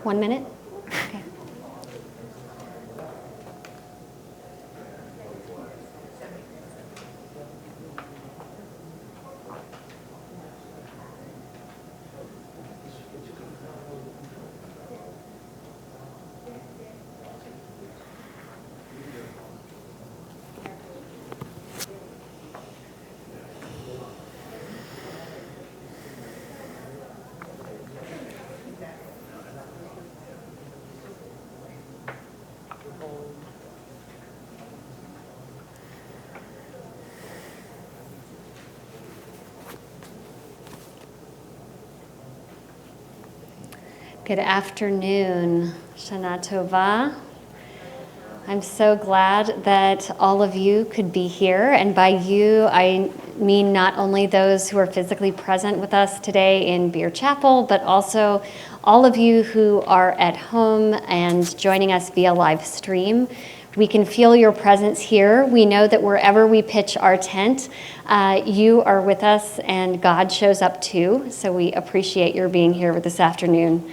1 minute? Okay. Good afternoon, Shana Tova. I'm so glad that all of you could be here, and by you, I mean not only those who are physically present with us today in Beer Chapel, but also all of you who are at home and joining us via live stream. We can feel your presence here. We know that wherever we pitch our tent, you are with us and God shows up too, so we appreciate your being here this afternoon.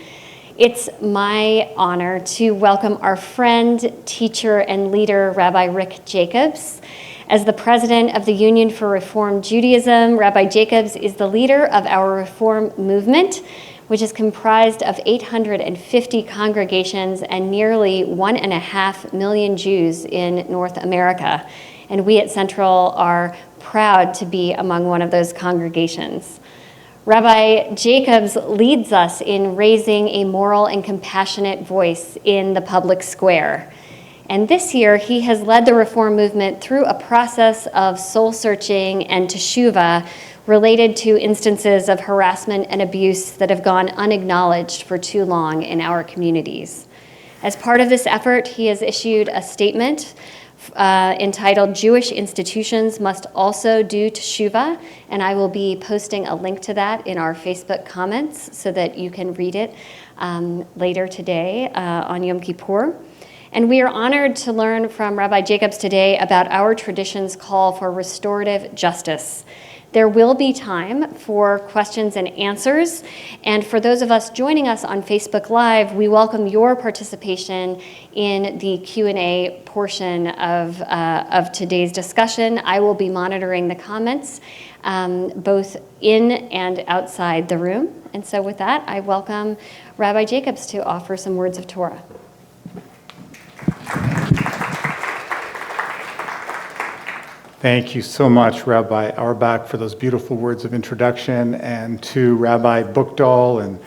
It's my honor to welcome our friend, teacher, and leader, Rabbi Rick Jacobs. As the president of the Union for Reform Judaism, Rabbi Jacobs is the leader of our Reform movement, which is comprised of 850 congregations and nearly 1.5 million Jews in North America. And we at Central are proud to be among one of those congregations. Rabbi Jacobs leads us in raising a moral and compassionate voice in the public square. And this year, he has led the Reform movement through a process of soul-searching and teshuvah related to instances of harassment and abuse that have gone unacknowledged for too long in our communities. As part of this effort, he has issued a statement entitled Jewish Institutions Must Also Do Teshuvah, and I will be posting a link to that in our Facebook comments so that you can read it later today on Yom Kippur. And we are honored to learn from Rabbi Jacobs today about our tradition's call for restorative justice. There will be time for questions and answers, and for those of us joining us on Facebook Live, we welcome your participation in the Q&A portion of today's discussion. I will be monitoring the comments both in and outside the room. And so with that, I welcome Rabbi Jacobs to offer some words of Torah. Thank you so much, Rabbi Auerbach, for those beautiful words of introduction, and to Rabbi Buchdahl and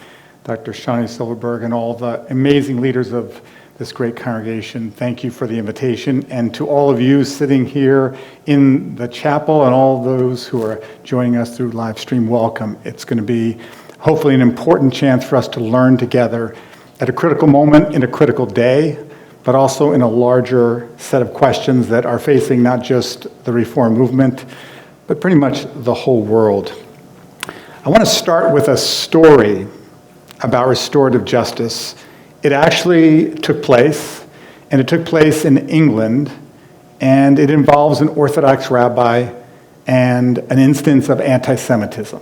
Dr. Shani Silverberg and all the amazing leaders of this great congregation. Thank you for the invitation, and to all of you sitting here in the chapel and all those who are joining us through live stream, welcome. It's going to be hopefully an important chance for us to learn together at a critical moment in a critical day, but also in a larger set of questions that are facing not just the Reform movement, but pretty much the whole world. I want to start with a story about restorative justice. It actually took place, and it took place in England, and it involves an Orthodox rabbi and an instance of anti-Semitism.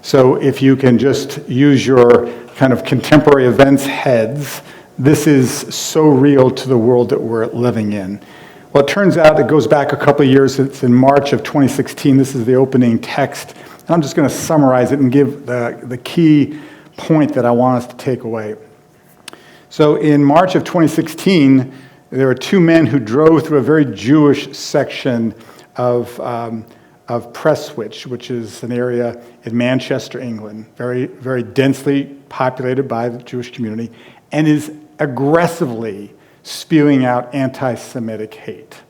So if you can just use your kind of contemporary events heads, this is so real to the world that we're living in. Well, it turns out it goes back a couple of years. It's in March of 2016. This is the opening text. And I'm just going to summarize it and give the key point that I want us to take away. So in March of 2016, there were two men who drove through a very Jewish section of Prestwich, which is an area in Manchester, England, very, very densely populated by the Jewish community, and is aggressively spewing out anti-Semitic hate.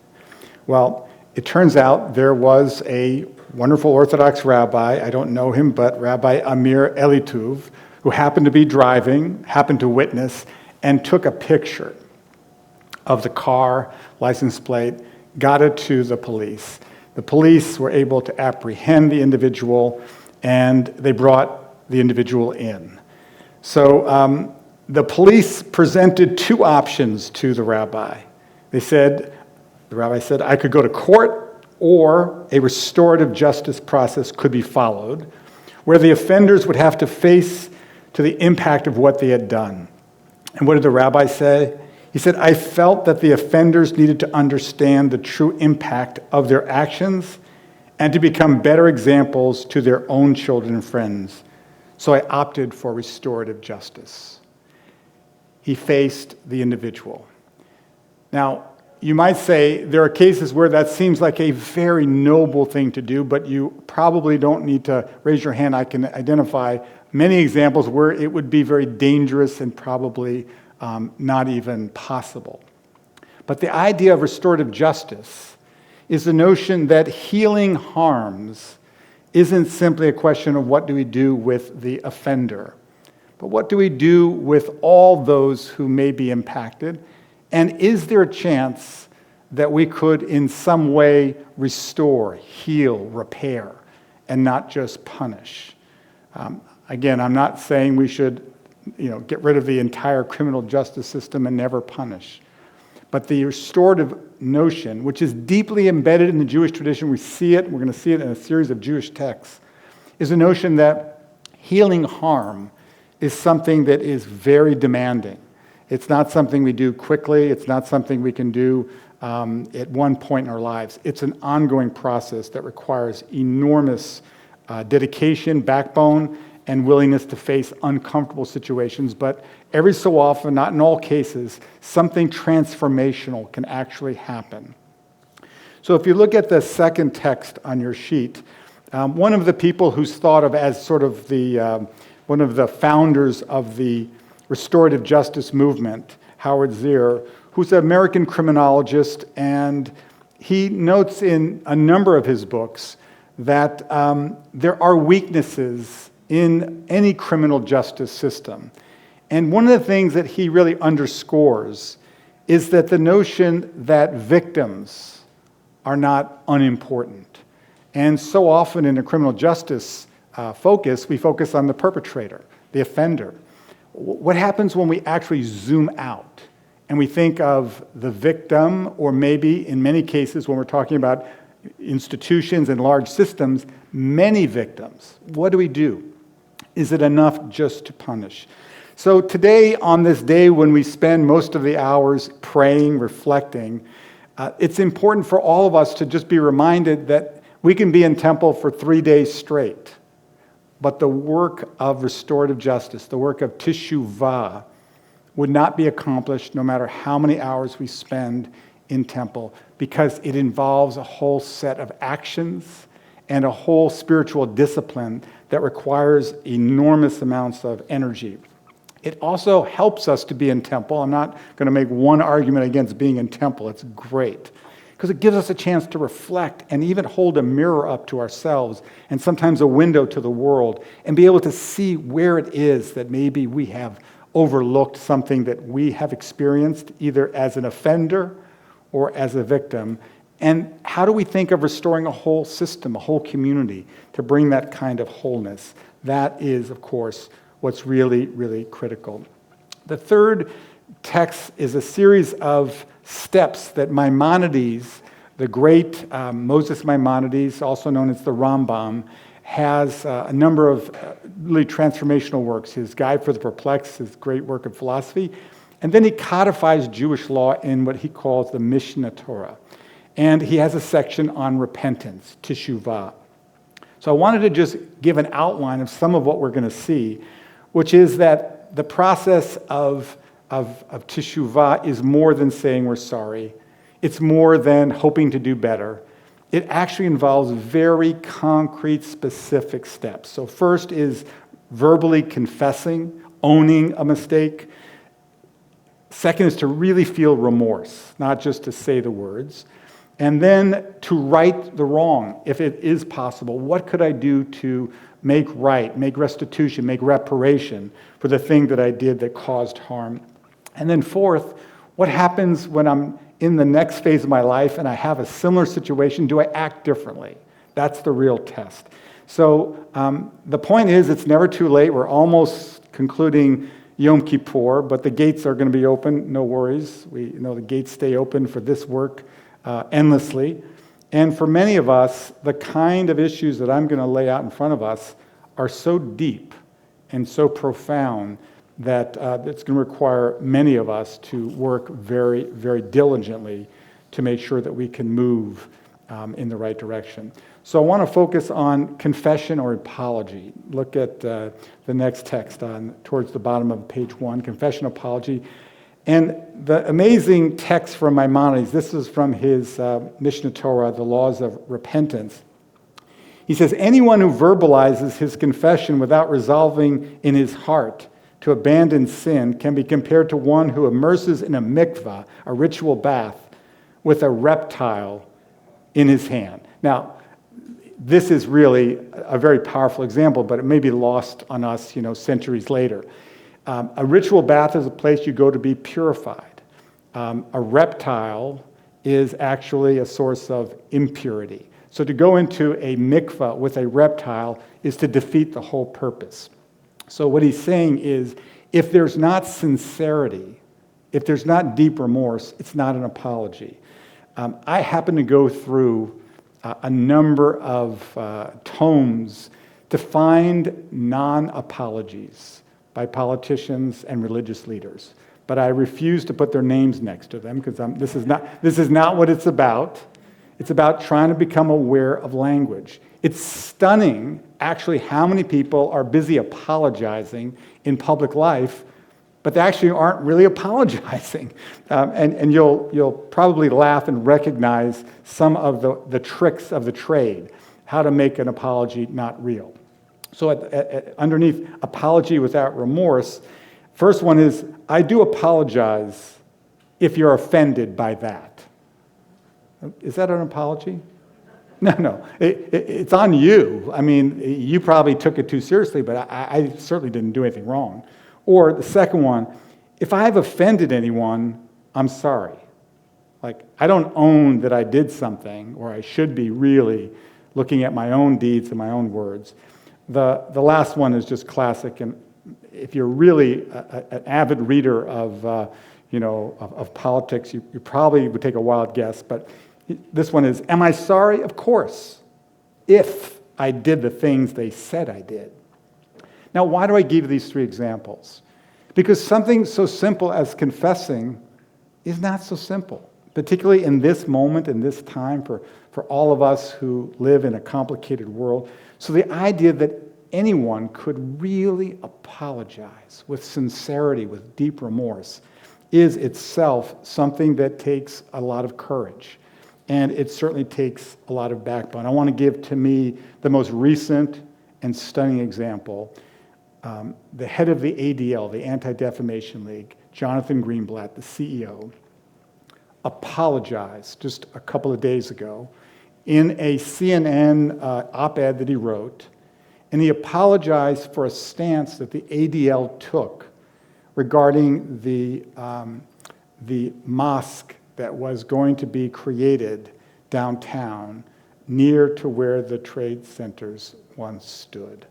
Well, it turns out there was a wonderful Orthodox rabbi, I don't know him, but Rabbi Amir Elituv, who happened to be driving, happened to witness, and took a picture of the car, license plate, got it to the police. The police were able to apprehend the individual, and they brought the individual in. So the police presented two options to the rabbi. The rabbi said, I could go to court, or a restorative justice process could be followed, where the offenders would have to face to the impact of what they had done. And what did the rabbi say? He said, I felt that the offenders needed to understand the true impact of their actions and to become better examples to their own children and friends. So I opted for restorative justice. He faced the individual. Now, you might say there are cases where that seems like a very noble thing to do, but you probably don't need to raise your hand. I can identify many examples where it would be very dangerous and probably not even possible. But the idea of restorative justice is the notion that healing harms isn't simply a question of what do we do with the offender, but what do we do with all those who may be impacted? And is there a chance that we could in some way restore, heal, repair, and not just punish? Again, I'm not saying we should get rid of the entire criminal justice system and never punish. But the restorative notion, which is deeply embedded in the Jewish tradition, we see it, we're going to see it in a series of Jewish texts, is a notion that healing harm is something that is very demanding. It's not something we do quickly. It's not something we can do at one point in our lives. It's an ongoing process that requires enormous dedication, backbone, and willingness to face uncomfortable situations. But every so often, not in all cases, something transformational can actually happen. So if you look at the second text on your sheet, one of the people who's thought of as sort of one of the founders of the restorative justice movement, Howard Zier, who's an American criminologist, and he notes in a number of his books that there are weaknesses in any criminal justice system. And one of the things that he really underscores is that the notion that victims are not unimportant. And so often in a criminal justice focus, we focus on the perpetrator, the offender. What happens when we actually zoom out and we think of the victim, or maybe in many cases when we're talking about institutions and large systems, many victims? What do we do? Is it enough just to punish? So today, on this day when we spend most of the hours praying, reflecting, it's important for all of us to just be reminded that we can be in temple for 3 days straight. But the work of restorative justice, the work of teshuvah, would not be accomplished no matter how many hours we spend in temple, because it involves a whole set of actions and a whole spiritual discipline that requires enormous amounts of energy. It also helps us to be in temple. I'm not going to make one argument against being in temple. It's great, because it gives us a chance to reflect and even hold a mirror up to ourselves and sometimes a window to the world and be able to see where it is that maybe we have overlooked something that we have experienced either as an offender or as a victim. And how do we think of restoring a whole system, a whole community, to bring that kind of wholeness? That is, of course, what's really, really critical. The third text is a series of steps that Maimonides, the great Moses Maimonides, also known as the Rambam, has a number of really transformational works. His Guide for the Perplexed, his great work of philosophy. And then he codifies Jewish law in what he calls the Mishnah Torah. And he has a section on repentance, teshuvah. So I wanted to just give an outline of some of what we're going to see, which is that the process of teshuvah is more than saying we're sorry. It's more than hoping to do better. It actually involves very concrete, specific steps. So first is verbally confessing, owning a mistake. Second is to really feel remorse, not just to say the words. And then to right the wrong, if it is possible. What could I do to make right, make restitution, make reparation for the thing that I did that caused harm? And then fourth, what happens when I'm in the next phase of my life and I have a similar situation? Do I act differently? That's the real test. So the point is, it's never too late. We're almost concluding Yom Kippur, but the gates are going to be open, no worries. We know the gates stay open for this work endlessly. And for many of us, the kind of issues that I'm going to lay out in front of us are so deep and so profound that it's going to require many of us to work very, very diligently to make sure that we can move in the right direction. So I want to focus on confession or apology. Look at the next text towards the bottom of page 1, confession, apology. And the amazing text from Maimonides, this is from his Mishnah Torah, the laws of repentance. He says, anyone who verbalizes his confession without resolving in his heart to abandon sin can be compared to one who immerses in a mikvah, a ritual bath, with a reptile in his hand. Now, this is really a very powerful example, but it may be lost on us, centuries later. A ritual bath is a place you go to be purified. A reptile is actually a source of impurity. So to go into a mikvah with a reptile is to defeat the whole purpose. So what he's saying is, if there's not sincerity, if there's not deep remorse, it's not an apology. I happen to go through a number of tomes to find non-apologies by politicians and religious leaders. But I refuse to put their names next to them because this is not what it's about. It's about trying to become aware of language. It's stunning, actually, how many people are busy apologizing in public life, but they actually aren't really apologizing. And you'll probably laugh and recognize some of the tricks of the trade, how to make an apology not real. So underneath apology without remorse, first one is, I do apologize if you're offended by that. Is that an apology? No. It's on you. I mean, you probably took it too seriously, but I certainly didn't do anything wrong. Or the second one, if I've offended anyone, I'm sorry. Like, I don't own that I did something, or I should be really looking at my own deeds and my own words. The last one is just classic, and if you're really an avid reader of politics, you probably would take a wild guess, but this one is, am I sorry? Of course, if I did the things they said I did. Now, why do I give these 3 examples? Because something so simple as confessing is not so simple, particularly in this moment, in this time, for all of us who live in a complicated world. So the idea that anyone could really apologize with sincerity, with deep remorse, is itself something that takes a lot of courage. And it certainly takes a lot of backbone. I want to give, to me, the most recent and stunning example. The head of the ADL, the Anti-Defamation League, Jonathan Greenblatt, the CEO, apologized just a couple of days ago in a CNN op-ed that he wrote, and he apologized for a stance that the ADL took regarding the mosque that was going to be created downtown near to where the trade centers once stood.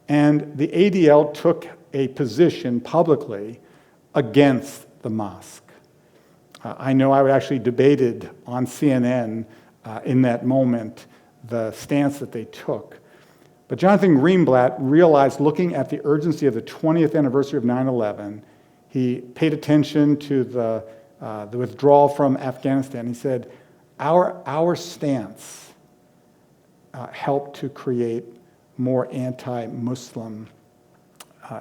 And the ADL took a position publicly against the mosque. I know I actually debated on CNN in that moment the stance that they took. But Jonathan Greenblatt realized, looking at the urgency of the 20th anniversary of 9/11, he paid attention to the withdrawal from Afghanistan. He said, our stance helped to create more anti-Muslim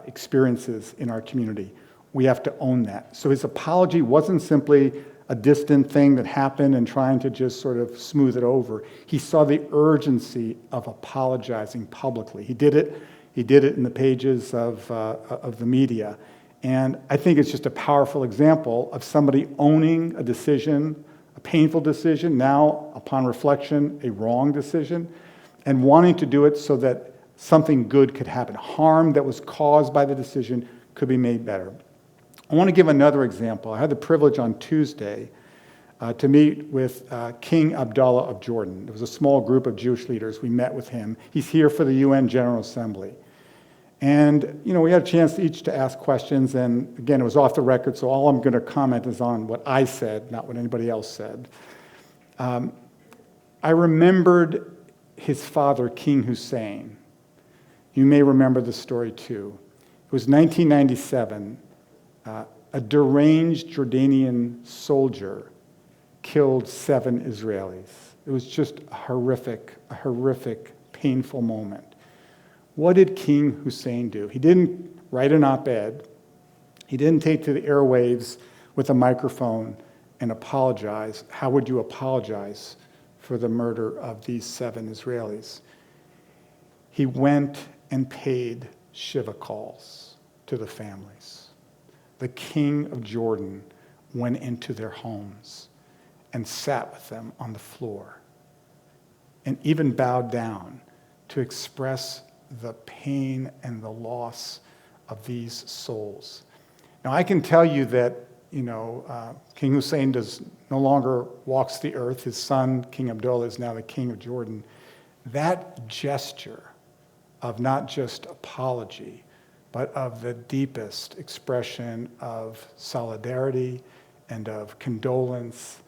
experiences in our community. We have to own that. So his apology wasn't simply a distant thing that happened and trying to just sort of smooth it over. He saw the urgency of apologizing publicly. He did it in the pages of the media. And I think it's just a powerful example of somebody owning a decision, a painful decision, now, upon reflection, a wrong decision, and wanting to do it so that something good could happen. Harm that was caused by the decision could be made better. I want to give another example. I had the privilege on Tuesday to meet with King Abdullah of Jordan. There was a small group of Jewish leaders. We met with him. He's here for the UN General Assembly. And, we had a chance each to ask questions, and again, it was off the record, so all I'm going to comment is on what I said, not what anybody else said. I remembered his father, King Hussein. You may remember the story too. It was 1997. A deranged Jordanian soldier killed 7 Israelis. It was just a horrific, painful moment. What did King Hussein do? He didn't write an op-ed. He didn't take to the airwaves with a microphone and apologize. How would you apologize for the murder of these 7 Israelis? He went and paid Shiva calls to the families. The king of Jordan went into their homes and sat with them on the floor and even bowed down to express the pain and the loss of these souls. Now, I can tell you that, King Hussein no longer walks the earth. His son, King Abdullah, is now the king of Jordan. That gesture of not just apology, but of the deepest expression of solidarity and of condolence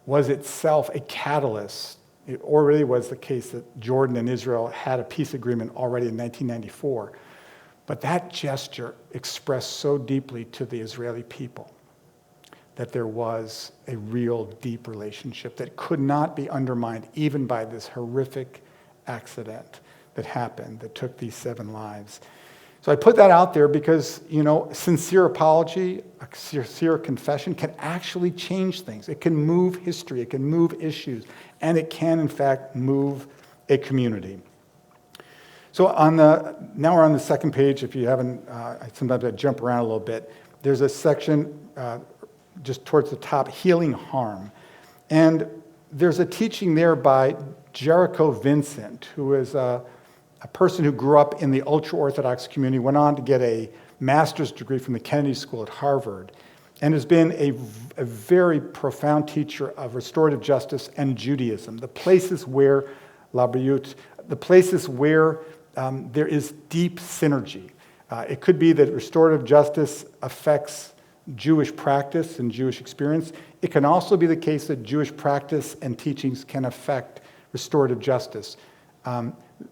was itself a catalyst. It already was the case that Jordan and Israel had a peace agreement already in 1994. But that gesture expressed so deeply to the Israeli people that there was a real deep relationship that could not be undermined even by this horrific accident that happened, that took these 7 lives. So I put that out there because, sincere apology, a sincere confession can actually change things. It can move history, it can move issues, and it can, in fact, move a community. So now we're on the second page. If you haven't, sometimes I jump around a little bit. There's a section just towards the top, healing harm. And there's a teaching there by Jericho Vincent, who is a person who grew up in the ultra-Orthodox community, went on to get a master's degree from the Kennedy School at Harvard, and has been a very profound teacher of restorative justice and Judaism, the places where the places where there is deep synergy. It could be that restorative justice affects Jewish practice and Jewish experience. It can also be the case that Jewish practice and teachings can affect restorative justice.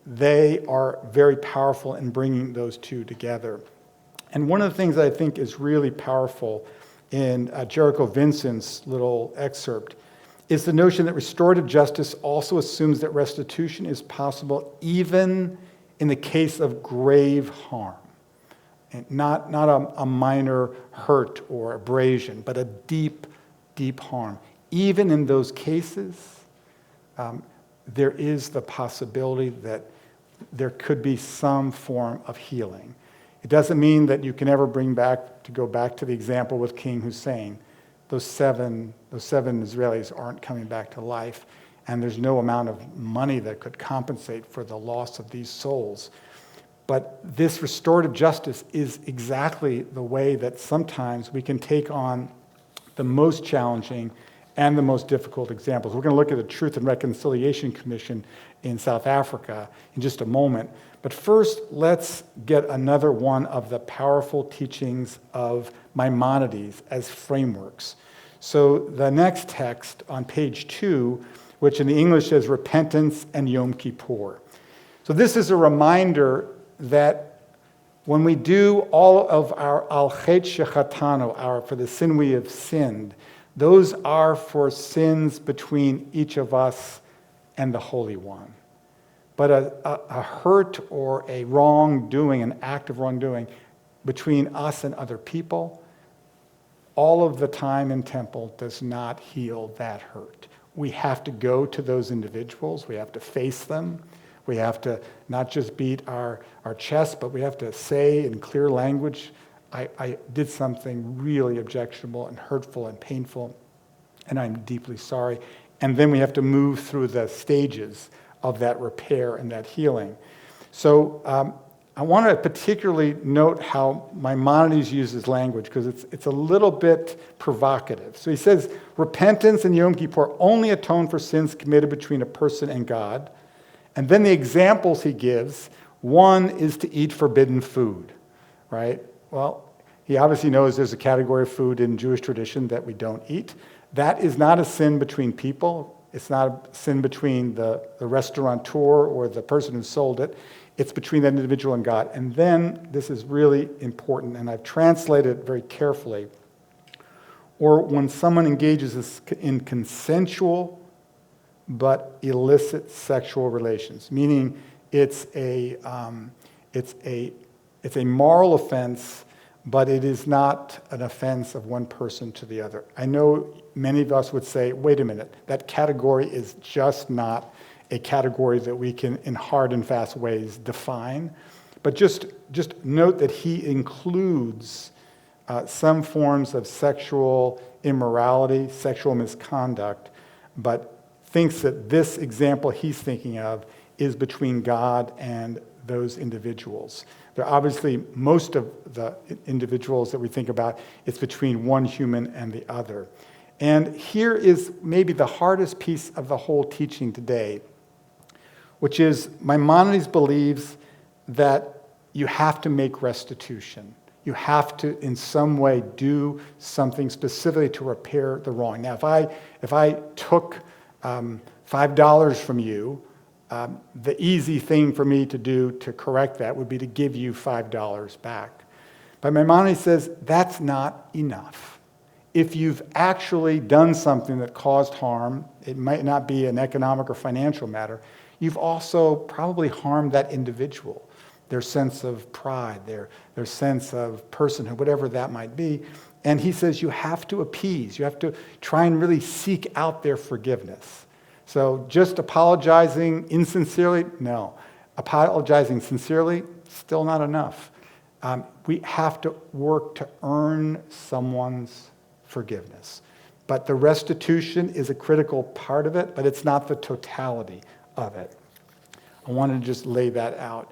They are very powerful in bringing those two together. And one of the things I think is really powerful in Jericho Vincent's little excerpt is the notion that restorative justice also assumes that restitution is possible even in the case of grave harm. And not a minor hurt or abrasion, but a deep, deep harm. Even in those cases, there is the possibility that there could be some form of healing. It doesn't mean that you can ever go back to the example with King Hussein. Those seven Israelis aren't coming back to life, and there's no amount of money that could compensate for the loss of these souls. But this restorative justice is exactly the way that sometimes we can take on the most challenging and the most difficult examples. We're going to look at the Truth and Reconciliation Commission in South Africa in just a moment. But first, let's get another one of the powerful teachings of Maimonides as frameworks. So the next text on page 2, which in the English says repentance and Yom Kippur. So this is a reminder that when we do all of our al-chet shechatanu, for the sin we have sinned, those are for sins between each of us and the Holy One. But a hurt or a wrongdoing, an act of wrongdoing between us and other people, all of the time in temple does not heal that hurt. We have to go to those individuals. We have to face them. We have to not just beat our chest, but we have to say in clear language, I did something really objectionable and hurtful and painful, and I'm deeply sorry. And then we have to move through the stages of that repair and that healing. So I want to particularly note how Maimonides uses language, because it's a little bit provocative. So he says, repentance and Yom Kippur only atone for sins committed between a person and God. And then the examples he gives, one is to eat forbidden food, right? Well, he obviously knows there's a category of food in Jewish tradition that we don't eat. That is not a sin between people. It's not a sin between the restaurateur or the person who sold it. it's between that individual and God. And then, this is really important, and I've translated it very carefully, or when someone engages in consensual but illicit sexual relations, meaning it's a moral offense, but it is not an offense of one person to the other. I know many of us would say, wait a minute, that category is just not a category that we can, in hard and fast ways, define. But just note that he includes some forms of sexual immorality, sexual misconduct, but thinks that this example he's thinking of is between God and those individuals. They're obviously, most of the individuals that we think about, it's between one human and the other. And here is maybe the hardest piece of the whole teaching today, which is Maimonides believes that you have to make restitution. You have to, in some way, do something specifically to repair the wrong. Now, if I took $5 from you, the easy thing for me to do to correct that would be to give you $5 back. But Maimonides says that's not enough. If you've actually done something that caused harm, it might not be an economic or financial matter, you've also probably harmed that individual, their sense of pride, their sense of personhood, whatever that might be. And he says you have to appease. You have to try and really seek out their forgiveness. So just apologizing insincerely, no. Apologizing sincerely, still not enough. We have to work to earn someone's forgiveness. But the restitution is a critical part of it, but it's not the totality of it. I wanted to just lay that out.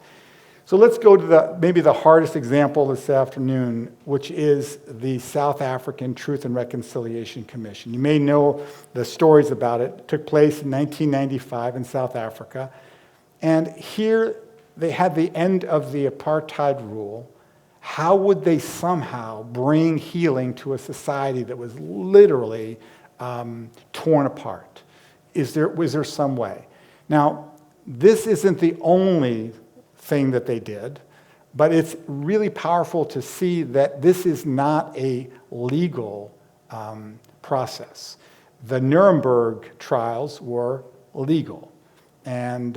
So let's go to maybe the hardest example this afternoon, which is the South African Truth and Reconciliation Commission. You may know the stories about it. It took place in 1995 in South Africa. And here they had the end of the apartheid rule. How would they somehow bring healing to a society that was literally torn apart? Was there some way? Now, this isn't the only thing that they did, but it's really powerful to see that this is not a legal process. The Nuremberg trials were legal, and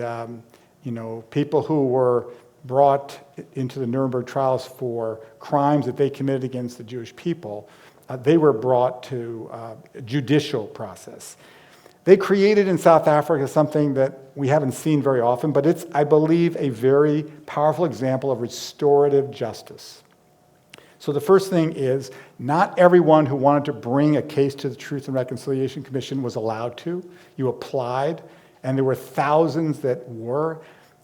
people who were brought into the Nuremberg trials for crimes that they committed against the Jewish people, they were brought to a judicial process. They created in South Africa something that we haven't seen very often, but it's, I believe, a very powerful example of restorative justice. So the first thing is, not everyone who wanted to bring a case to the Truth and Reconciliation Commission was allowed to. You applied, and there were thousands that were.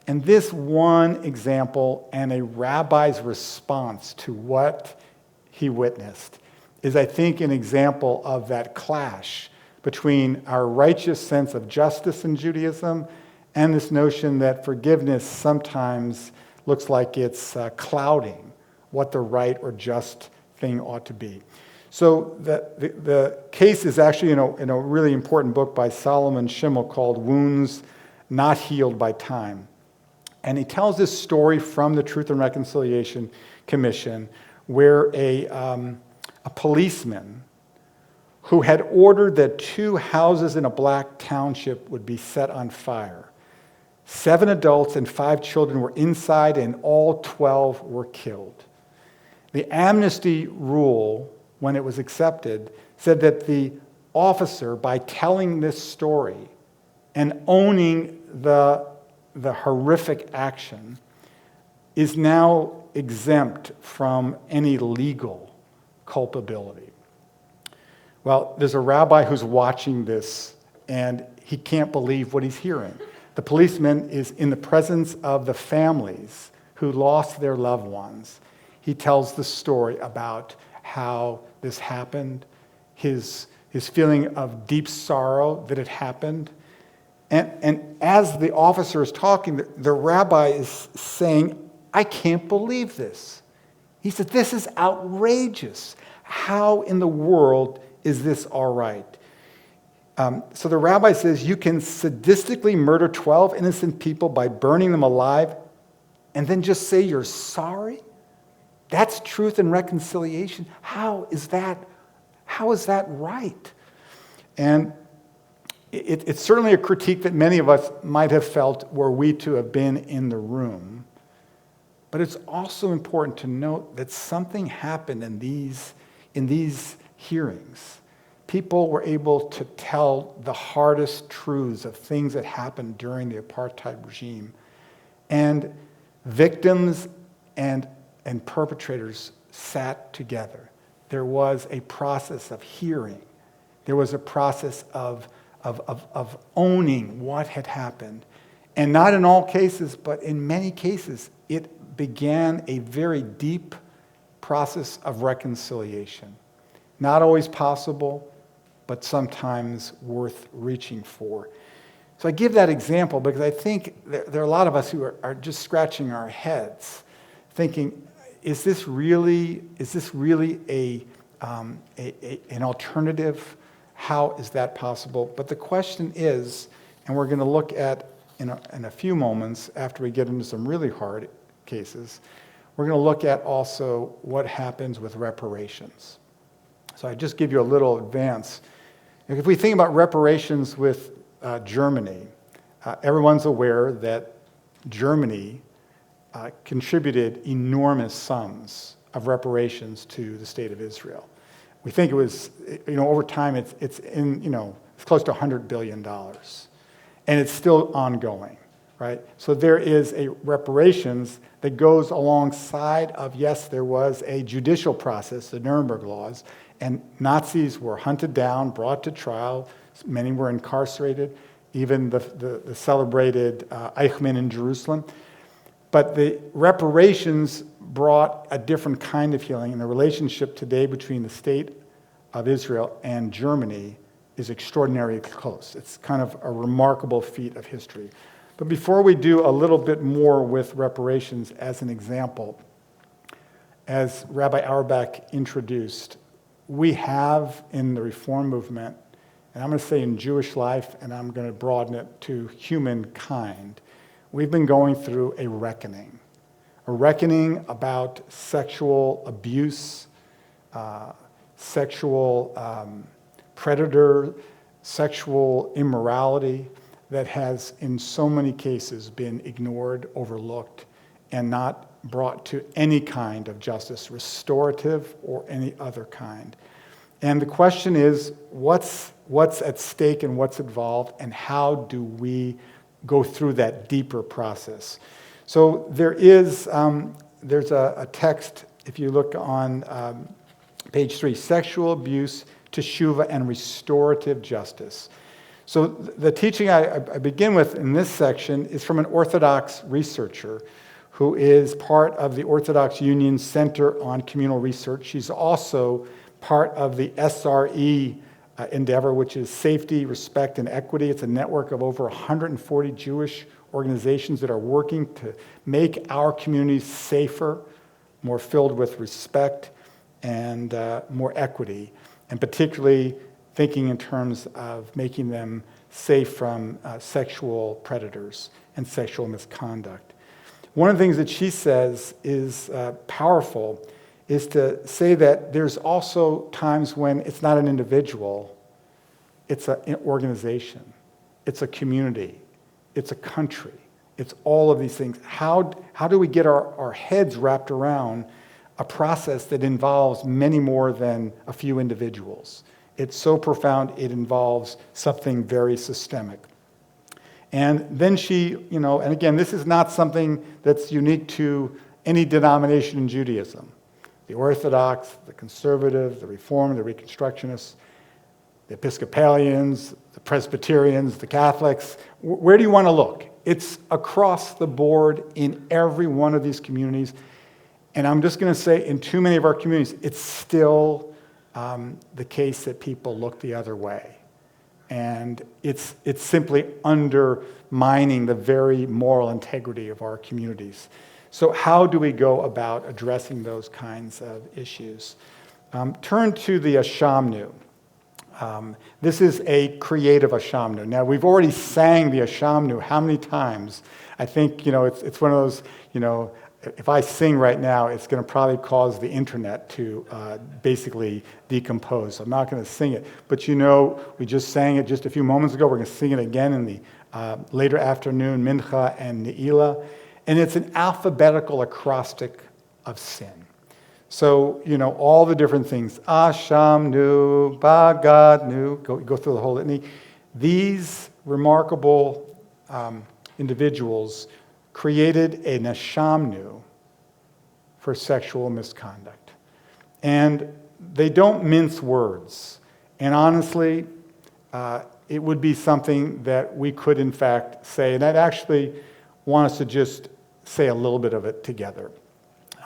And this one example and a rabbi's response to what he witnessed is, I think, an example of that clash between our righteous sense of justice in Judaism and this notion that forgiveness sometimes looks like it's clouding what the right or just thing ought to be. So the case is actually in a really important book by Solomon Schimmel called Wounds Not Healed by Time. And he tells this story from the Truth and Reconciliation Commission where a policeman who had ordered that 2 houses in a black township would be set on fire. 7 adults and 5 children were inside, and all 12 were killed. The amnesty rule, when it was accepted, said that the officer, by telling this story and owning the horrific action, is now exempt from any legal culpability. Well, there's a rabbi who's watching this, and he can't believe what he's hearing. The policeman is in the presence of the families who lost their loved ones. He tells the story about how this happened, his feeling of deep sorrow that it happened. And as the officer is talking, the rabbi is saying, I can't believe this. He said, this is outrageous. How in the world is this all right? So the rabbi says, you can sadistically murder 12 innocent people by burning them alive and then just say you're sorry? That's truth and reconciliation. How is that right? And it's certainly a critique that many of us might have felt were we to have been in the room. But it's also important to note that something happened in these hearings. People were able to tell the hardest truths of things that happened during the apartheid regime. And victims and perpetrators sat together. There was a process of hearing. There was a process of owning what had happened. And not in all cases, but in many cases, it began a very deep process of reconciliation. Not always possible, but sometimes worth reaching for. So I give that example because I think there are a lot of us who are just scratching our heads, thinking, is this really an alternative? How is that possible? But the question is, and we're going to look at in a few moments after we get into some really hard cases, we're going to look at also what happens with reparations. So I just give you a little advance. If we think about reparations with Germany, everyone's aware that Germany contributed enormous sums of reparations to the state of Israel. We think it was, over time, it's close to $100 billion. And it's still ongoing, right? So there is a reparations that goes alongside of, yes, there was a judicial process, the Nuremberg laws, and Nazis were hunted down, brought to trial. Many were incarcerated, even the celebrated Eichmann in Jerusalem. But the reparations brought a different kind of healing, and the relationship today between the state of Israel and Germany is extraordinarily close. It's kind of a remarkable feat of history. But before we do a little bit more with reparations as an example, as Rabbi Auerbach introduced, we have in the Reform movement, and I'm going to say in Jewish life, and I'm going to broaden it to humankind, we've been going through a reckoning about sexual abuse, sexual predator, sexual immorality that has in so many cases been ignored, overlooked, and not brought to any kind of justice, restorative or any other kind. And the question is, what's at stake and what's involved, and how do we go through that deeper process? So there's a text, if you look on page 3, sexual abuse, teshuva, and restorative justice. So the teaching I begin with in this section is from an Orthodox researcher who is part of the Orthodox Union Center on Communal Research. She's also part of the SRE endeavor, which is Safety, Respect, and Equity. It's a network of over 140 Jewish organizations that are working to make our communities safer, more filled with respect, and more equity, and particularly thinking in terms of making them safe from sexual predators and sexual misconduct. One of the things that she says is powerful is to say that there's also times when it's not an individual, it's an organization, it's a community, it's a country, it's all of these things. How do we get our heads wrapped around a process that involves many more than a few individuals? It's so profound, it involves something very systemic. And then she, and again, this is not something that's unique to any denomination in Judaism. The Orthodox, the Conservative, the Reform, the Reconstructionists, the Episcopalians, the Presbyterians, the Catholics. Where do you want to look? It's across the board in every one of these communities. And I'm just going to say, in too many of our communities, it's still the case that people look the other way. And it's simply undermining the very moral integrity of our communities. So how do we go about addressing those kinds of issues? Turn to the Shamnu. This is a creative Ashamnu. Now, we've already sang the Ashamnu how many times? I think, it's one of those, if I sing right now, it's going to probably cause the internet to basically decompose. So I'm not going to sing it. But we just sang it just a few moments ago. We're going to sing it again in the later afternoon, Mincha and Ne'ilah. And it's an alphabetical acrostic of sin. So, all the different things, Ashamnu, Bagadnu, go through the whole litany. These remarkable individuals created an Ashamnu for sexual misconduct. And they don't mince words. And honestly, it would be something that we could, in fact, say, and I'd actually want us to just say a little bit of it together.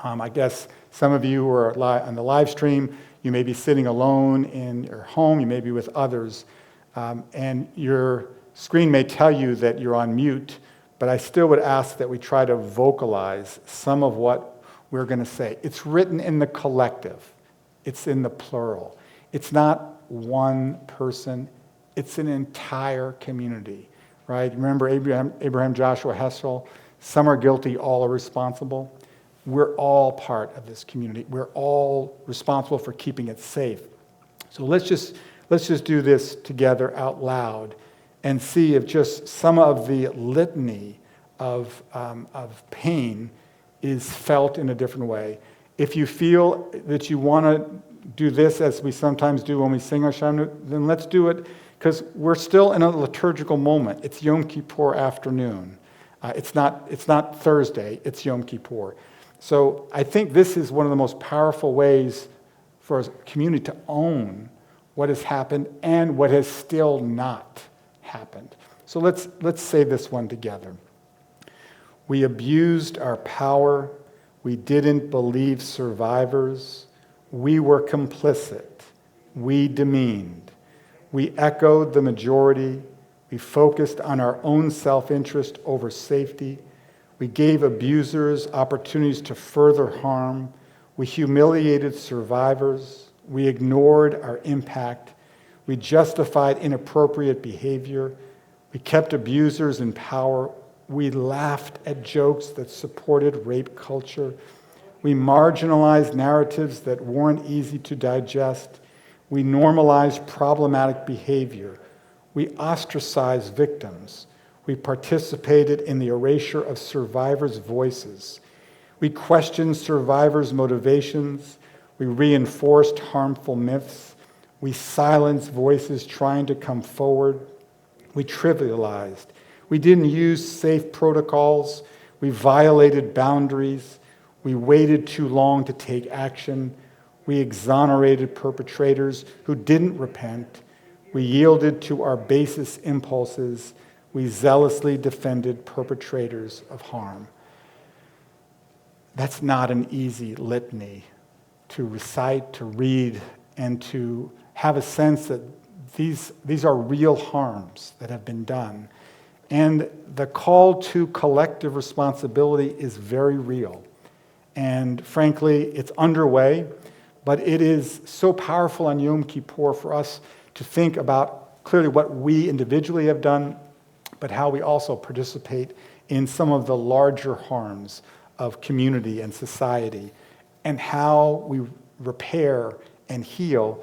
I guess some of you who are on the live stream, you may be sitting alone in your home, you may be with others, and your screen may tell you that you're on mute, but I still would ask that we try to vocalize some of what we're going to say. It's written in the collective. It's in the plural. It's not one person. It's an entire community, right? Remember Abraham, Joshua, Hessel? Some are guilty, all are responsible. We're all part of this community. We're all responsible for keeping it safe. So let's just do this together out loud and see if just some of the litany of pain is felt in a different way. If you feel that you want to do this as we sometimes do when we sing our Shamnu, then let's do it, because we're still in a liturgical moment. It's Yom Kippur afternoon. It's not Thursday, it's Yom Kippur. So I think this is one of the most powerful ways for a community to own what has happened and what has still not happened. So let's say this one together. We abused our power. We didn't believe survivors. We were complicit. We demeaned. We echoed the majority. We focused on our own self-interest over safety. We gave abusers opportunities to further harm. We humiliated survivors. We ignored our impact. We justified inappropriate behavior. We kept abusers in power. We laughed at jokes that supported rape culture. We marginalized narratives that weren't easy to digest. We normalized problematic behavior. We ostracized victims. We participated in the erasure of survivors' voices. We questioned survivors' motivations. We reinforced harmful myths. We silenced voices trying to come forward. We trivialized. We didn't use safe protocols. We violated boundaries. We waited too long to take action. We exonerated perpetrators who didn't repent. We yielded to our basest impulses. We zealously defended perpetrators of harm. That's not an easy litany to recite, to read, and to have a sense that these are real harms that have been done. And the call to collective responsibility is very real. And frankly, it's underway, but it is so powerful on Yom Kippur for us to think about clearly what we individually have done, but how we also participate in some of the larger harms of community and society, and how we repair and heal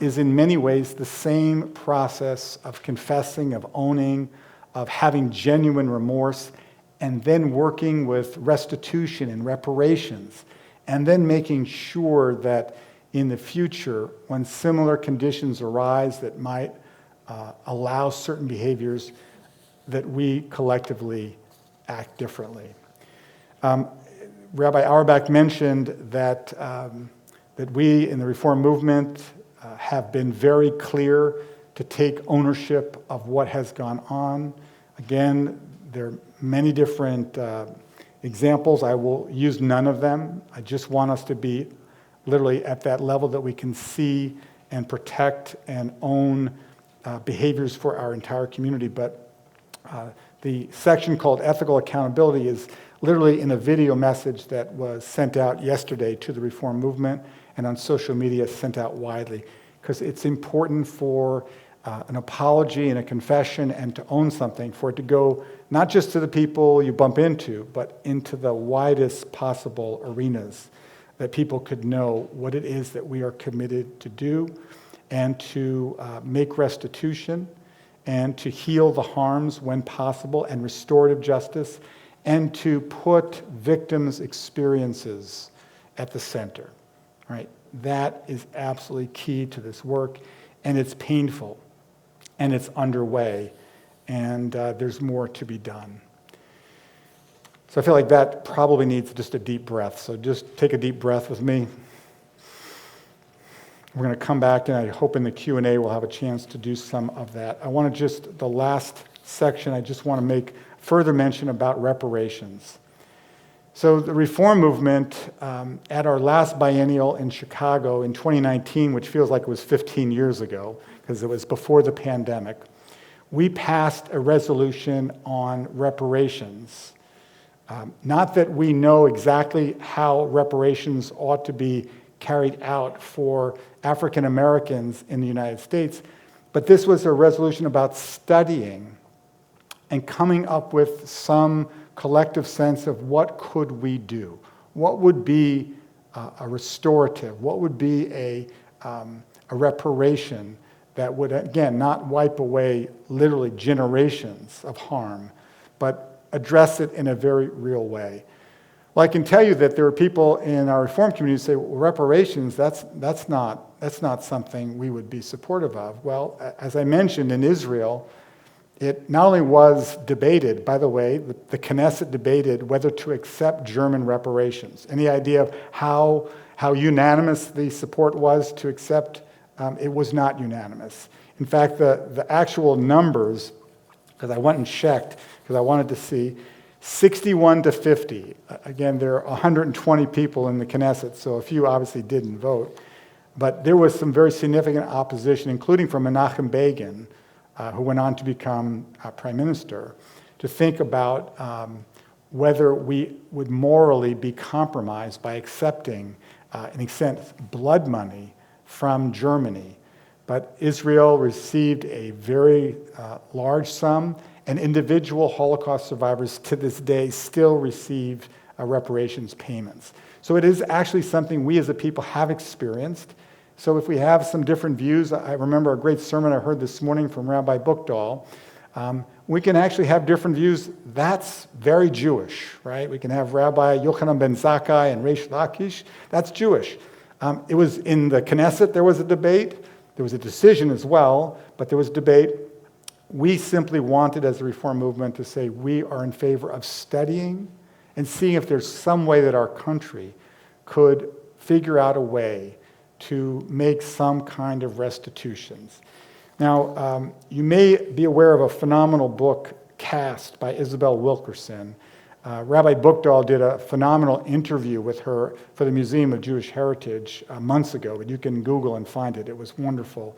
is in many ways the same process of confessing, of owning, of having genuine remorse, and then working with restitution and reparations, and then making sure that in the future, when similar conditions arise that might allow certain behaviors, that we collectively act differently. Rabbi Auerbach mentioned that we in the Reform movement have been very clear to take ownership of what has gone on. Again, there are many different examples. I will use none of them. I just want us to be literally at that level that we can see and protect and own behaviors for our entire community. But the section called Ethical Accountability is literally in a video message that was sent out yesterday to the Reform movement and on social media sent out widely. because it's important for an apology and a confession and to own something, for it to go not just to the people you bump into, but into the widest possible arenas, that people could know what it is that we are committed to do, and to make restitution, and to heal the harms when possible, and restorative justice, and to put victims' experiences at the center, right? That is absolutely key to this work, and it's painful, and it's underway, and there's more to be done. So I feel like that probably needs just a deep breath. So just take a deep breath with me. We're going to come back, and I hope in the Q&A we'll have a chance to do some of that. I want to just, the last section, I just want to make further mention about reparations. So the reform movement, at our last biennial in Chicago in 2019, which feels like it was 15 years ago, because it was before the pandemic, we passed a resolution on reparations. Not that we know exactly how reparations ought to be carried out for African Americans in the United States, but this was a resolution about studying and coming up with some collective sense of what could we do. What would be a restorative? What would be a reparation that would, again, not wipe away literally generations of harm, but address it in a very real way? Well, I can tell you that there are people in our Reform community who say, well, reparations, that's not something we would be supportive of. Well, as I mentioned, in Israel, it not only was debated, by the way, the Knesset debated whether to accept German reparations. Any idea of how unanimous the support was to accept? It was not unanimous. In fact, the actual numbers, because I went and checked, because I wanted to see, 61 to 50. Again, there are 120 people in the Knesset, so a few obviously didn't vote. But there was some very significant opposition, including from Menachem Begin, who went on to become prime minister, to think about whether we would morally be compromised by accepting, in a sense, blood money from Germany. But Israel received a very large sum, and individual Holocaust survivors to this day still receive reparations payments. So it is actually something we as a people have experienced. So if we have some different views, I remember a great sermon I heard this morning from Rabbi Buchdahl. We can actually have different views. That's very Jewish, right? We can have Rabbi Yochanan ben Zakkai and Reish Lakish. That's Jewish. It was in the Knesset, there was a debate. There was a decision as well, but there was debate. We simply wanted, as the Reform movement, to say we are in favor of studying and seeing if there's some way that our country could figure out a way to make some kind of restitutions. Now, you may be aware of a phenomenal book, Cast, by Isabel Wilkerson. Rabbi Buchdahl did a phenomenal interview with her for the Museum of Jewish Heritage months ago, but you can Google and find it. It was wonderful.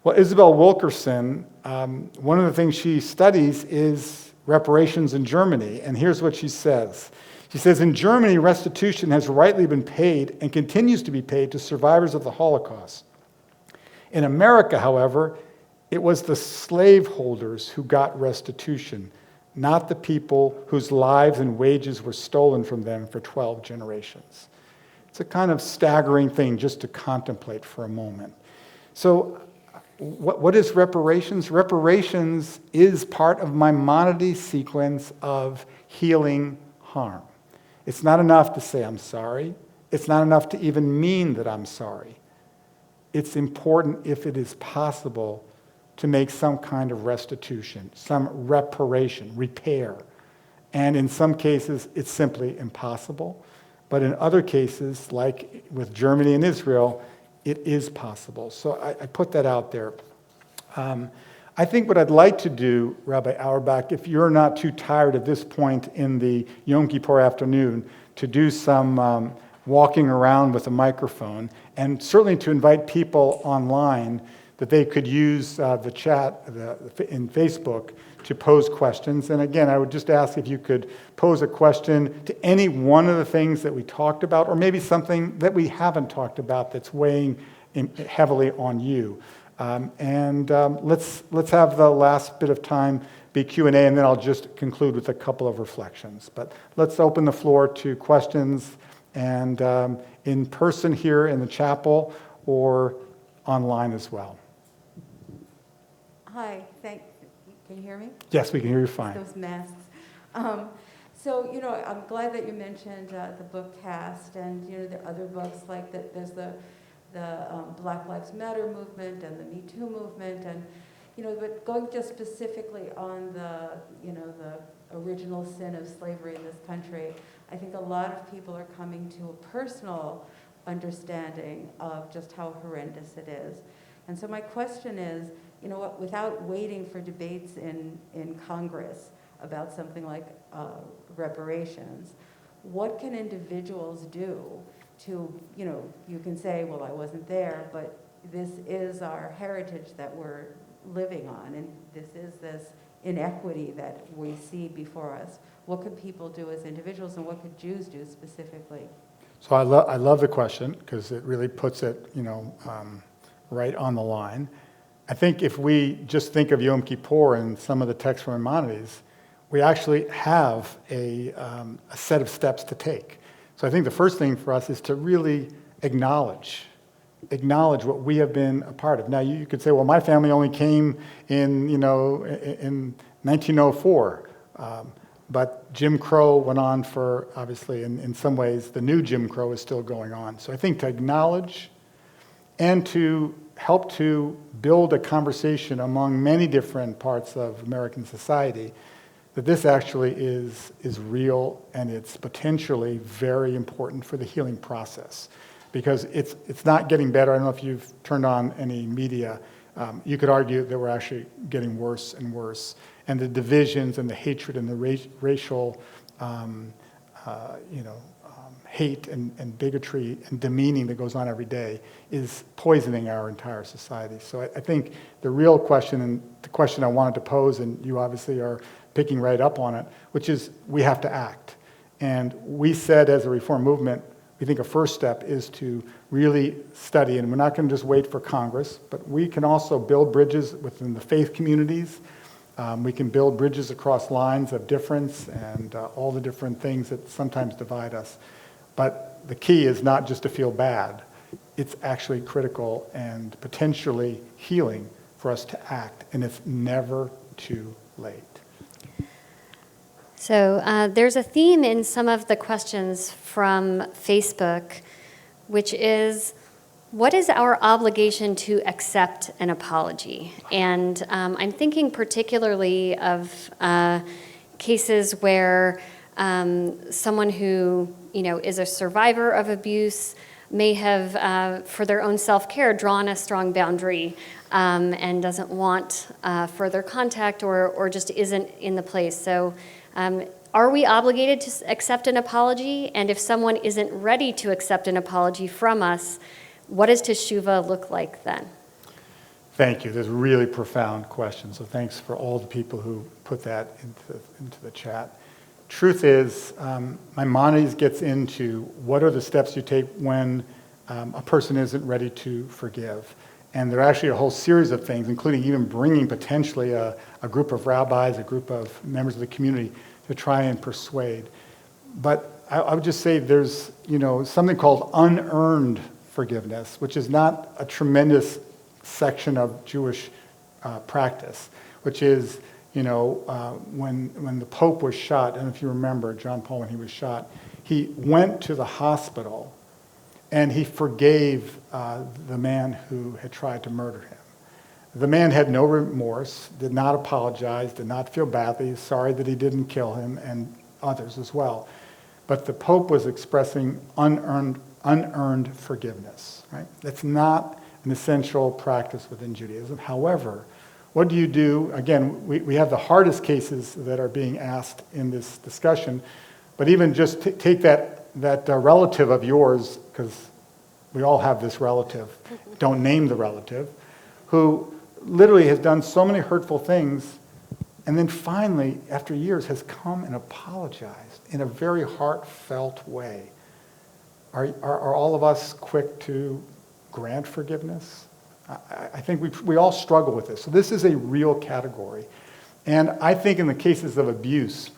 Well, Isabel Wilkerson, one of the things she studies is reparations in Germany, and here's what she says. She says, in Germany, restitution has rightly been paid and continues to be paid to survivors of the Holocaust. In America, however, it was the slaveholders who got restitution, not the people whose lives and wages were stolen from them for 12 generations. It's a kind of staggering thing just to contemplate for a moment. So what is reparations? Reparations is part of Maimonides' sequence of healing harm. It's not enough to say I'm sorry. It's not enough to even mean that I'm sorry. It's important, if it is possible, to make some kind of restitution, some reparation, repair. And in some cases, it's simply impossible. But in other cases, like with Germany and Israel, it is possible. So I put that out there. I think what I'd like to do, Rabbi Auerbach, if you're not too tired at this point in the Yom Kippur afternoon, to do some walking around with a microphone, and certainly to invite people online that they could use the chat in Facebook to pose questions. And again, I would just ask if you could pose a question to any one of the things that we talked about, or maybe something that we haven't talked about that's weighing heavily on you. Let's have the last bit of time be Q&A, and then I'll just conclude with a couple of reflections. But let's open the floor to questions, and in person here in the chapel or online as well. Hi, can you hear me? Yes, we can hear you fine. Those masks. I'm glad that you mentioned the book Cast, and the other books like that. There's the Black Lives Matter movement and the Me Too movement, and but going just specifically on the original sin of slavery in this country, I think a lot of people are coming to a personal understanding of just how horrendous it is. And so my question is, without waiting for debates in Congress about something like reparations, what can individuals do to, you can say, well, I wasn't there, but this is our heritage that we're living on, and this is this inequity that we see before us. What could people do as individuals, and what could Jews do specifically? So I love the question, because it really puts it, right on the line. I think if we just think of Yom Kippur and some of the texts from Maimonides, we actually have a set of steps to take. So I think the first thing for us is to really acknowledge what we have been a part of. Now you could say, well, my family only came in 1904, but Jim Crow went on for, obviously, in some ways, the new Jim Crow is still going on. So I think to acknowledge and to help to build a conversation among many different parts of American society that this actually is real, and it's potentially very important for the healing process, because it's not getting better. I don't know if you've turned on any media. You could argue that we're actually getting worse and worse, and the divisions and the hatred and the racial hate and bigotry and demeaning that goes on every day is poisoning our entire society. So I think the real question, and the question I wanted to pose, and you obviously are picking right up on it, which is we have to act. And we said as a Reform movement, we think a first step is to really study, and we're not going to just wait for Congress, but we can also build bridges within the faith communities. We can build bridges across lines of difference and all the different things that sometimes divide us. But the key is not just to feel bad. It's actually critical and potentially healing for us to act, and it's never too late. So there's a theme in some of the questions from Facebook, which is, what is our obligation to accept an apology? And I'm thinking particularly of cases where someone who is a survivor of abuse may have, for their own self-care, drawn a strong boundary and doesn't want further contact or just isn't in the place. So are we obligated to accept an apology? And if someone isn't ready to accept an apology from us, what does teshuvah look like then? Thank you. There's a really profound question. So thanks for all the people who put that into the chat. Truth is, Maimonides gets into what are the steps you take when a person isn't ready to forgive. And there are actually a whole series of things, including even bringing potentially a group of rabbis, a group of members of the community to try and persuade. But I would just say there's something called unearned forgiveness, which is not a tremendous section of Jewish practice, which is when the Pope was shot, and if you remember John Paul when he was shot, he went to the hospital and he forgave the man who had tried to murder him. The man had no remorse, did not apologize, did not feel badly, sorry that he didn't kill him, and others as well. But the Pope was expressing unearned forgiveness, right? That's not an essential practice within Judaism. However, what do you do? Again, we have the hardest cases that are being asked in this discussion, but even just take that relative of yours, because we all have this relative, don't name the relative, who literally has done so many hurtful things, and then finally, after years, has come and apologized in a very heartfelt way. Are all of us quick to grant forgiveness? I think we all struggle with this. So this is a real category. And I think in the cases of abuse,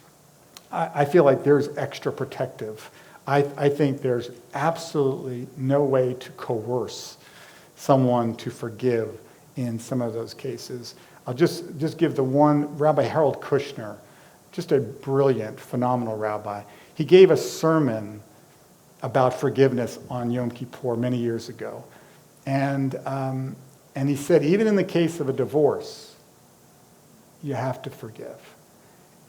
I feel like there's extra protective. I think there's absolutely no way to coerce someone to forgive in some of those cases. I'll just give the one, Rabbi Harold Kushner, just a brilliant, phenomenal rabbi. He gave a sermon about forgiveness on Yom Kippur many years ago. And he said, even in the case of a divorce, you have to forgive.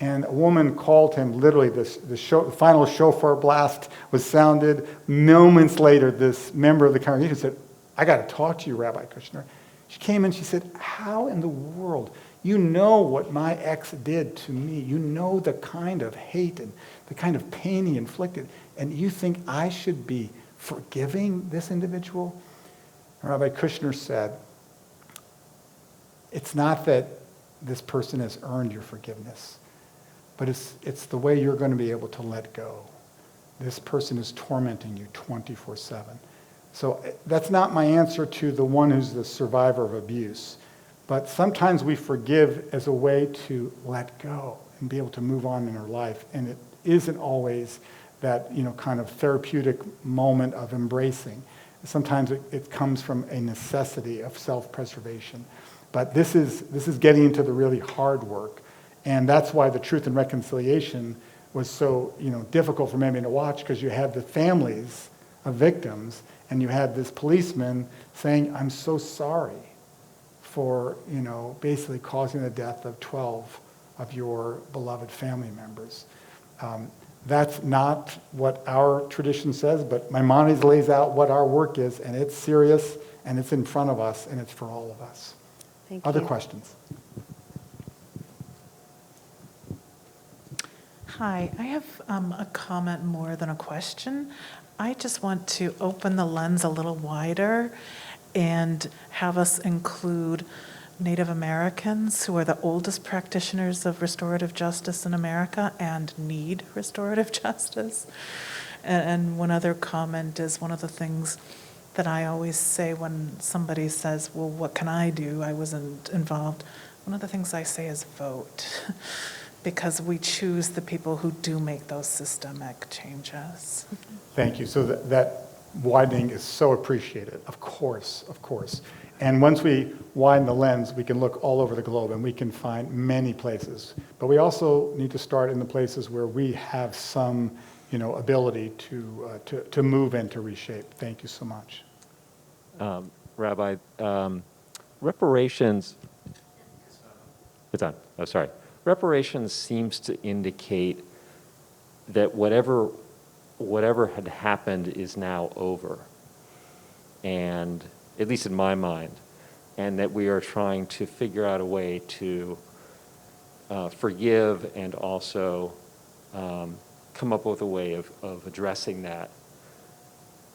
And a woman called him, literally, the final shofar blast was sounded. Moments later, this member of the congregation said, I got to talk to you, Rabbi Kushner. She came in, she said, how in the world? You know what my ex did to me. You know the kind of hate and the kind of pain he inflicted. And you think I should be forgiving this individual? Rabbi Kushner said, it's not that this person has earned your forgiveness, but it's the way you're going to be able to let go. This person is tormenting you 24/7. So that's not my answer to the one who's the survivor of abuse. But sometimes we forgive as a way to let go and be able to move on in our life. And it isn't always that, kind of therapeutic moment of embracing. Sometimes it comes from a necessity of self-preservation. But this is getting into the really hard work. And that's why the Truth and Reconciliation was so, difficult for many to watch, because you had the families of victims and you had this policeman saying, I'm so sorry for, basically causing the death of 12 of your beloved family members. That's not what our tradition says, but Maimonides lays out what our work is, and it's serious, and it's in front of us, and it's for all of us. Thank you. Other questions? Hi, I have a comment more than a question. I just want to open the lens a little wider and have us include Native Americans, who are the oldest practitioners of restorative justice in America and need restorative justice. And one other comment is, one of the things that I always say when somebody says, well, what can I do? I wasn't involved. One of the things I say is vote, because we choose the people who do make those systemic changes. Thank you. So that widening is so appreciated. Of course, of course. And once we widen the lens, we can look all over the globe and we can find many places. But we also need to start in the places where we have some, ability to move and to reshape. Thank you so much. Rabbi, reparations. It's on. Oh, sorry. Reparations seems to indicate that whatever had happened is now over, and at least in my mind, and that we are trying to figure out a way to forgive and also come up with a way of addressing that.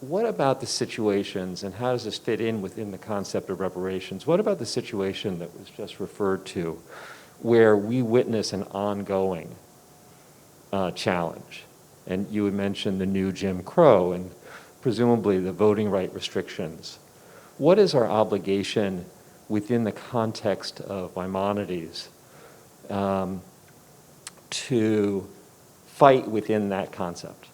What about the situations, and how does this fit in within the concept of reparations? What about the situation that was just referred to, where we witness an ongoing challenge? And you had mentioned the new Jim Crow and presumably the voting right restrictions. What is our obligation within the context of Maimonides to fight within that concept?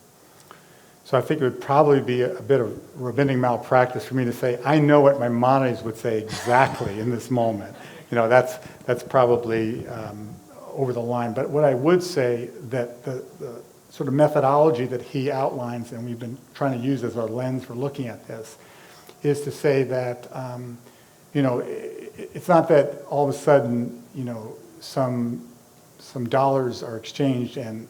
So I think it would probably be a bit of rabbinic malpractice for me to say, I know what Maimonides would say exactly in this moment. That's probably over the line. But what I would say, that the sort of methodology that he outlines, and we've been trying to use as our lens for looking at this, is to say that, it's not that all of a sudden, some dollars are exchanged and,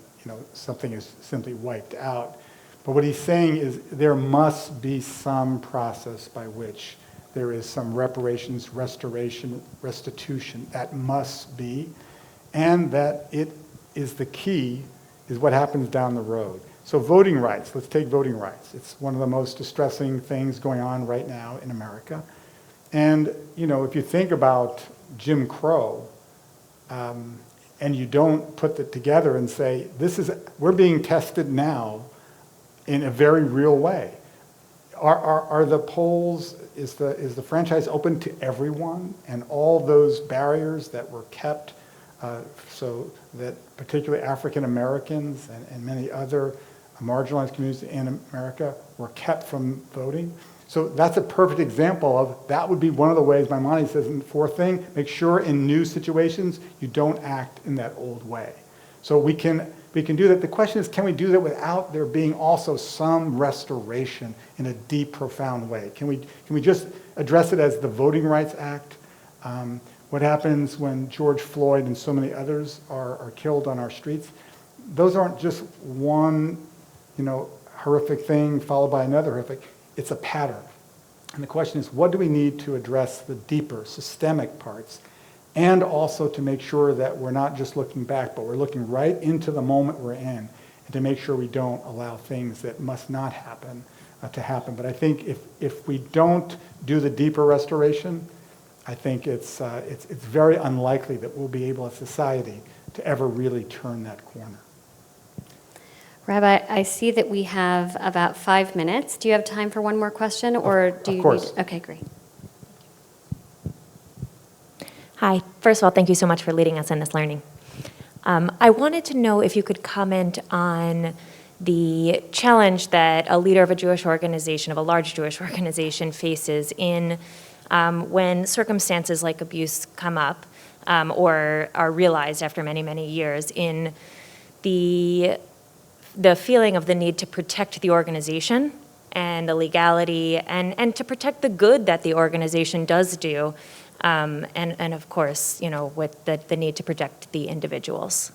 something is simply wiped out. But what he's saying is there must be some process by which there is some reparations, restoration, restitution that must be, and that it is the key, is what happens down the road. So voting rights, let's take voting rights. It's one of the most distressing things going on right now in America. And, if you think about Jim Crow, and you don't put it together and say, we're being tested now in a very real way. Are the polls, is the franchise open to everyone? And all those barriers that were kept so that particularly African Americans and many other marginalized communities in America were kept from voting? So that's a perfect example of, that would be one of the ways Maimonides says in the fourth thing, make sure in new situations you don't act in that old way. So we can do that. The question is, can we do that without there being also some restoration in a deep, profound way? Can we just address it as the Voting Rights Act? What happens when George Floyd and so many others are killed on our streets? Those aren't just one, horrific thing followed by another horrific. It's a pattern. And the question is, what do we need to address the deeper, systemic parts? And also to make sure that we're not just looking back, but we're looking right into the moment we're in, and to make sure we don't allow things that must not happen to happen. But I think if we don't do the deeper restoration, I think it's very unlikely that we'll be able as a society to ever really turn that corner. Rabbi, I see that we have about 5 minutes. Do you have time for one more question, or do you? Of course. Okay, great. Hi. First of all, thank you so much for leading us in this learning. I wanted to know if you could comment on the challenge that a leader of a Jewish organization, of a large Jewish organization, faces in when circumstances like abuse come up or are realized after many, many years, in the feeling of the need to protect the organization and the legality and to protect the good that the organization does do. And of course, with the need to protect the individuals.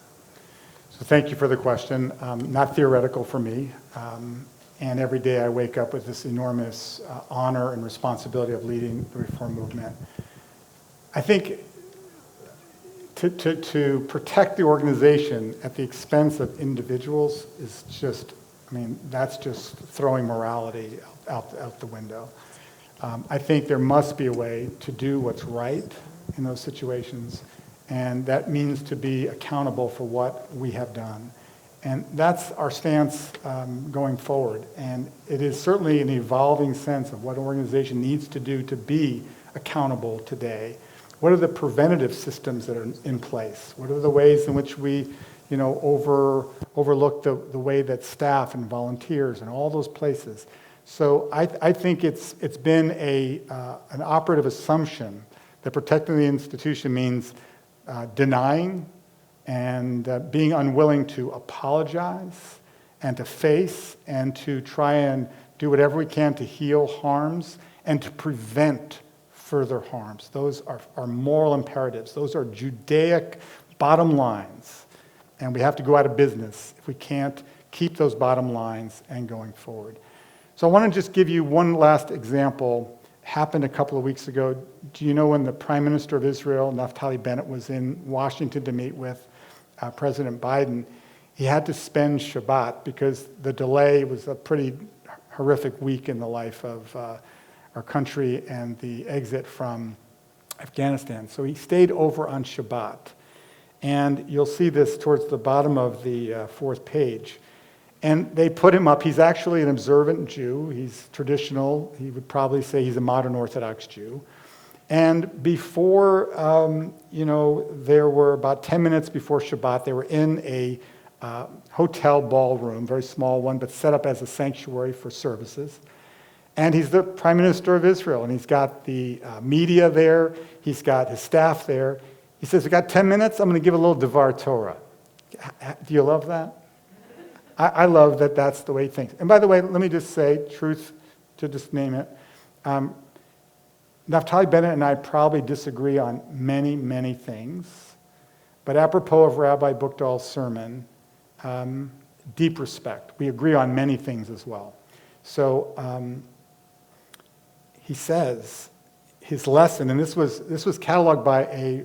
So thank you for the question. Not theoretical for me. And every day I wake up with this enormous honor and responsibility of leading the reform movement. I think to protect the organization at the expense of individuals is just, that's just throwing morality out the window. I think there must be a way to do what's right in those situations, and that means to be accountable for what we have done. And that's our stance going forward. And it is certainly an evolving sense of what an organization needs to do to be accountable today. What are the preventative systems that are in place? What are the ways in which we overlook the way that staff and volunteers and all those places? So I think it's been an operative assumption that protecting the institution means denying and being unwilling to apologize and to face and to try and do whatever we can to heal harms and to prevent further harms. Those are moral imperatives. Those are Judaic bottom lines. And we have to go out of business if we can't keep those bottom lines and going forward. So I want to just give you one last example. Happened a couple of weeks ago. Do you know when the Prime Minister of Israel, Naftali Bennett, was in Washington to meet with President Biden? He had to spend Shabbat because the delay was a pretty horrific week in the life of our country and the exit from Afghanistan. So he stayed over on Shabbat. And you'll see this towards the bottom of the fourth page. And they put him up. He's actually an observant Jew. He's traditional. He would probably say he's a modern Orthodox Jew. And before, there were about 10 minutes before Shabbat, they were in a hotel ballroom, very small one, but set up as a sanctuary for services. And he's the Prime Minister of Israel, and he's got the media there. He's got his staff there. He says, we got 10 minutes, I'm going to give a little Devar Torah. Do you love that? I love that that's the way he thinks. And by the way, let me just say, truth to just name it, Naftali Bennett and I probably disagree on many, many things. But apropos of Rabbi Buchdahl's sermon, deep respect. We agree on many things as well. So he says his lesson, and this was cataloged by a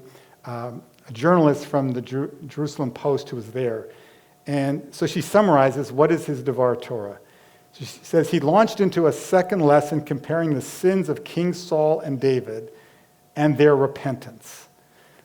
journalist from the Jerusalem Post who was there. And so she summarizes what is his Devar Torah. She says he launched into a second lesson comparing the sins of King Saul and David and their repentance.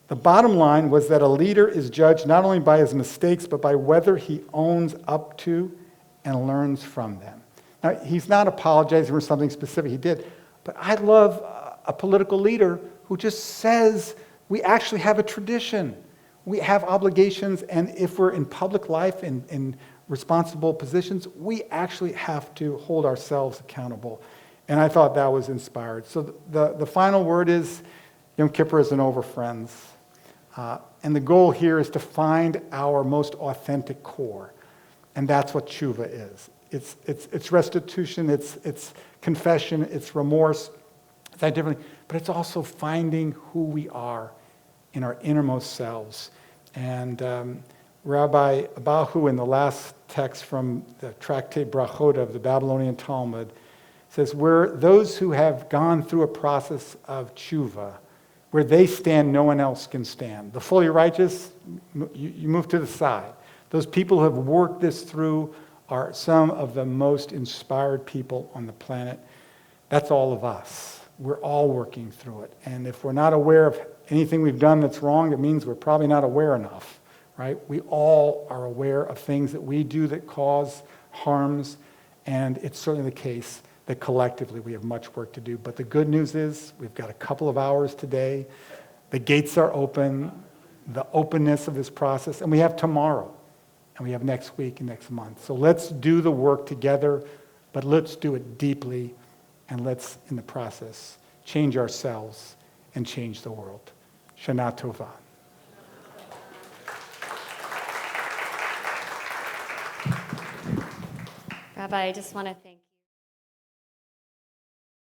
The bottom line was that a leader is judged not only by his mistakes, but by whether he owns up to and learns from them. Now, he's not apologizing for something specific he did, but I love a political leader who just says we actually have a tradition. We have obligations, and if we're in public life, in responsible positions, we actually have to hold ourselves accountable. And I thought that was inspired. So the final word is, Yom Kippur isn't over, friends. And the goal here is to find our most authentic core. And that's what tshuva is. It's restitution, it's confession, it's remorse, it's identity, but it's also finding who we are in our innermost selves. And Rabbi Abahu, in the last text from the Tractate Brachot of the Babylonian Talmud, says, where those who have gone through a process of tshuva, where they stand, no one else can stand. The fully righteous, you move to the side. Those people who have worked this through are some of the most inspired people on the planet. That's all of us. We're all working through it. And if we're not aware of anything we've done that's wrong, it means we're probably not aware enough, right? We all are aware of things that we do that cause harms, and it's certainly the case that collectively we have much work to do. But the good news is we've got a couple of hours today. The gates are open, the openness of this process, and we have tomorrow, and we have next week and next month. So let's do the work together, but let's do it deeply, and let's, in the process, change ourselves and change the world. Shana Tova. Rabbi, I just want to thank